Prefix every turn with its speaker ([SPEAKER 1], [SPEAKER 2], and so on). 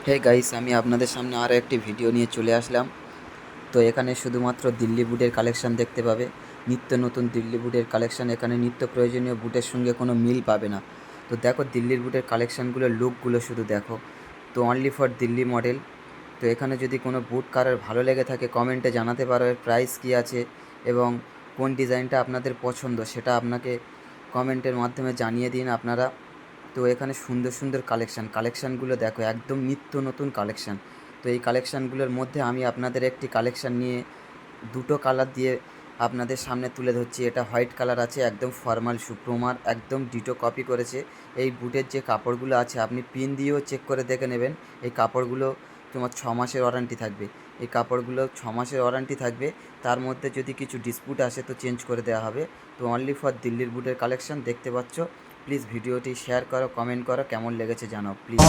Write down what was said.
[SPEAKER 1] Hey guys, আমি আপনাদের সামনে আরও একটি ভিডিও নিয়ে চলে আসলাম। তো এখানে শুধুমাত্র দিল্লি বুটের কালেকশান দেখতে পাবে, নিত্য নতুন দিল্লি বুটের কালেকশান। এখানে নিত্য প্রয়োজনীয় বুটের সঙ্গে কোনো মিল পাবে না। তো দেখো দিল্লির বুটের কালেকশানগুলো, লুকগুলো শুধু দেখো। তো অনলি ফর দিল্লি মডেল। তো এখানে যদি কোনো বুট কারোর ভালো লেগে থাকে কমেন্টে জানাতে পারো, এর প্রাইস কী আছে এবং কোন ডিজাইনটা আপনাদের পছন্দ সেটা আপনাকে কমেন্টের মাধ্যমে জানিয়ে দিন আপনারা। তো এখানে সুন্দর সুন্দর কালেকশানগুলো দেখো, একদম নিত্য নতুন কালেকশান। তো এই কালেকশানগুলোর মধ্যে আমি আপনাদের একটি কালেকশান নিয়ে দুটো কালার দিয়ে আপনাদের সামনে তুলে ধরছি। এটা হোয়াইট কালার আছে, একদম ফর্মাল শু, প্রোমার একদম ডিটো কপি করেছে। এই বুটের যে কাপড়গুলো আছে আপনি পিন দিয়েও চেক করে দেখে নেবেন। এই কাপড়গুলো তোমার 6 মাসের ওয়ারেন্টি থাকবে। এই কাপড়গুলো 6 মাসের ওয়ারেন্টি থাকবে। তার মধ্যে যদি কিছু ডিসপুট আসে তো চেঞ্জ করে দেওয়া হবে। তো অনলি ফর দিল্লির বুটের কালেকশান দেখতে পাচ্ছ। প্লিজ ভিডিওটি শেয়ার করো, কমেন্ট করো, কেমন লেগেছে জানাও প্লিজ।